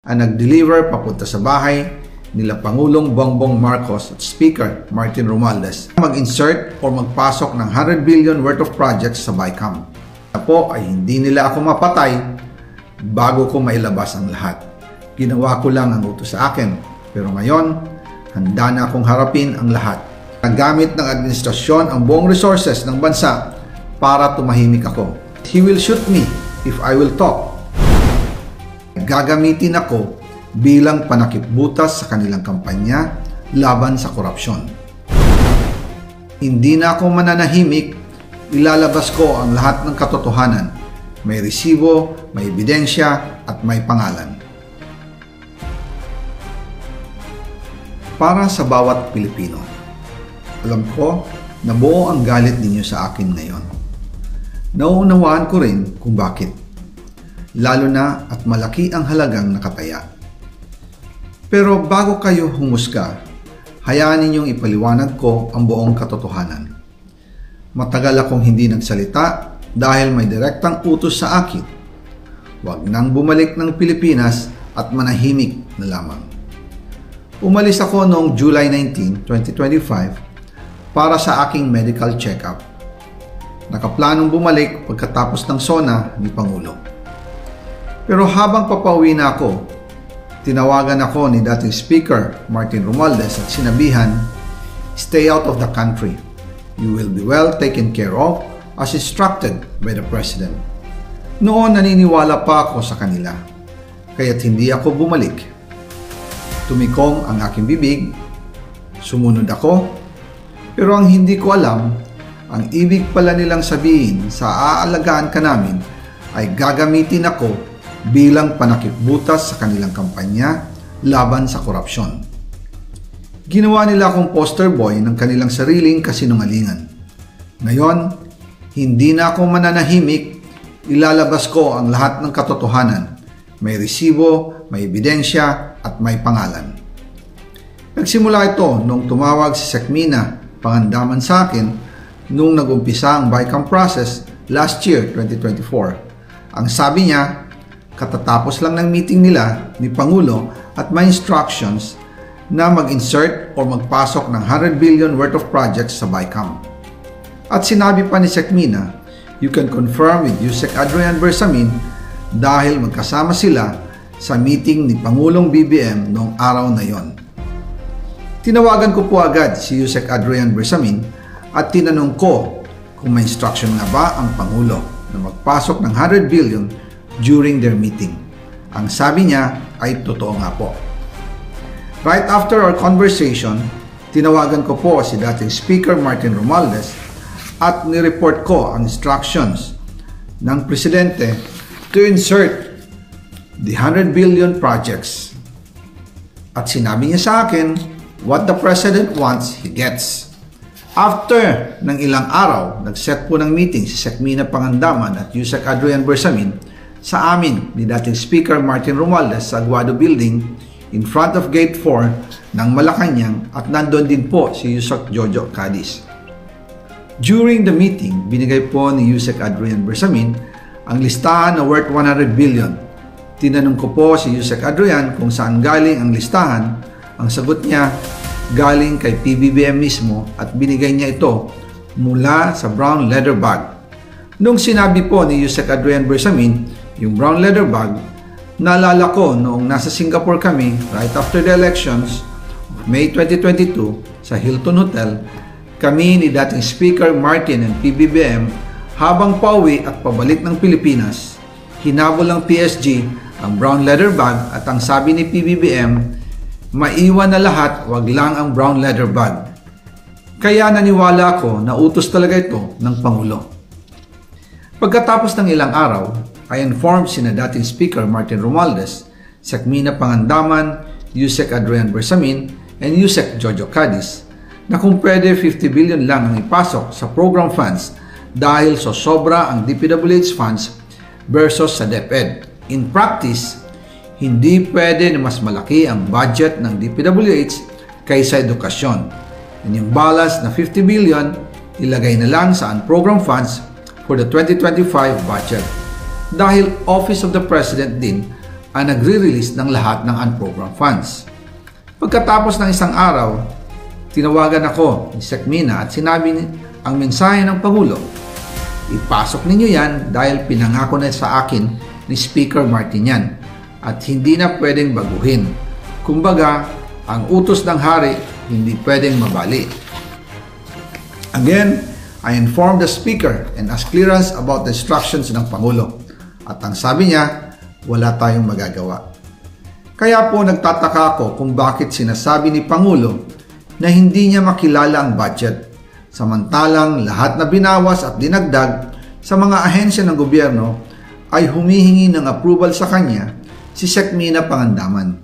ang nag-deliver papunta sa bahay nila Pangulong Bongbong Marcos at Speaker Martin Romualdez mag-insert o magpasok ng 100 billion worth of projects sa BICAM. Po ay hindi nila ako mapatay bago ko mailabas ang lahat. Ginawa ko lang ang utos sa akin, pero ngayon handa na akong harapin ang lahat. Nagamit ng administrasyon ang buong resources ng bansa para tumahimik ako. He will shoot me if I will talk. Gagamitin ako bilang panakipbutas sa kanilang kampanya laban sa korupsyon. Hindi na ako mananahimik, ilalabas ko ang lahat ng katotohanan. May resibo, may ebidensya at may pangalan. Para sa bawat Pilipino, alam ko na buo ang galit ninyo sa akin ngayon. Nauunawaan ko rin kung bakit. Lalo na at malaki ang halagang nakataya. Pero bago kayo humusga, hayaan ninyong ipaliwanag ko ang buong katotohanan. Matagal akong hindi nagsalita dahil may direktang utos sa akin. Huwag nang bumalik ng Pilipinas at manahimik na lamang. Umalis ako noong July 19, 2025 para sa aking medical check-up. Nakaplanong bumalik pagkatapos ng SONA ni Pangulo. Pero habang papauwi na ako, tinawagan ako ni dating Speaker Martin Romualdez at sinabihan, "Stay out of the country. You will be well taken care of as instructed by the President." Noon naniniwala pa ako sa kanila, kaya't hindi ako bumalik. Tumikong ang aking bibig, sumunod ako, pero ang hindi ko alam, ang ibig pala nilang sabihin sa aalagaan ka namin ay gagamitin ako bilang panakipbutas sa kanilang kampanya laban sa korupsyon. Ginawa nila akong poster boy ng kanilang sariling kasinungalingan. Ngayon, hindi na ako mananahimik, ilalabas ko ang lahat ng katotohanan. May resibo, may ebidensya at may pangalan. Nagsimula ito nung tumawag si Sekmina Pangandaman sa akin nung nagumpisa ang BICAM process last year, 2024. Ang sabi niya, katatapos lang ng meeting nila ni Pangulo at may instructions na mag-insert o magpasok ng 100 billion worth of projects sa BICAM. At sinabi pa ni Sekmina, you can confirm with Yusek Adrian Bersamin dahil magkasama sila sa meeting ni Pangulong BBM noong araw na yon. Tinawagan ko po agad si Yusek Adrian Bersamin at tinanong ko kung may instruction na ba ang Pangulo na magpasok ng 100 billion during their meeting. Ang sabi niya ay totoo nga po. Right after our conversation, tinawagan ko po si dating Speaker Martin Romualdez at nireport ko ang instructions ng Presidente to insert the 100 billion projects. At sinabi niya sa akin, what the President wants, he gets. After ng ilang araw, nag-set po ng meeting si Sekmina Pangandaman at Yusek Adrian Bersamin sa amin ni dating Speaker Martin Romualdez sa Aguado Building in front of Gate 4 ng Malacanang at nandun din po si Yusek Jojo Cadiz. During the meeting, binigay po ni Yusek Adrian Bersamin ang listahan na worth 100 billion. Tinanong ko po si Yusek Adrian kung saan galing ang listahan. Ang sagot niya, galing kay PBBM mismo at binigay niya ito mula sa brown leather bag. Nung sinabi po ni Yusek Adrian Bersamin, yung brown leather bag, naalala ko noong nasa Singapore kami right after the elections of May 2022 sa Hilton Hotel, kami ni dating Speaker Martin and PBBM habang pauwi at pabalik ng Pilipinas, hinabol ng PSG ang brown leather bag at ang sabi ni PBBM, maiwan na lahat, wag lang ang brown leather bag. Kaya naniwala ako na utos talaga ito ng Pangulo. Pagkatapos ng ilang araw, I informed sina dating Speaker Martin Romualdez, Sekmina Pangandaman, Yusek Adrian Bersamin, and Yusek Jojo Cadiz na kung pwede 50 billion lang ang ipasok sa program funds dahil so sobra ang DPWH funds versus sa DepEd. In practice, hindi pwede na mas malaki ang budget ng DPWH kaysa edukasyon. And yung balance na 50 billion, ilagay na lang sa program funds for the 2025 budget. Dahil Office of the President din ang nagre-release ng lahat ng unprogrammed funds. Pagkatapos ng isang araw, tinawagan ako ni Sec Mina at sinabi ang mensahe ng Pangulo. Ipasok ninyo yan dahil pinangako na sa akin ni Speaker Martinian at hindi na pwedeng baguhin. Kumbaga, ang utos ng hari hindi pwedeng mabali. Again, I informed the Speaker and asked clearance about the instructions ng Pangulo. At ang sabi niya, wala tayong magagawa. Kaya po nagtataka ako kung bakit sinasabi ni Pangulo na hindi niya makilala ang budget. Samantalang lahat na binawas at dinagdag sa mga ahensya ng gobyerno ay humihingi ng approval sa kanya si Sec Mina Pangandaman.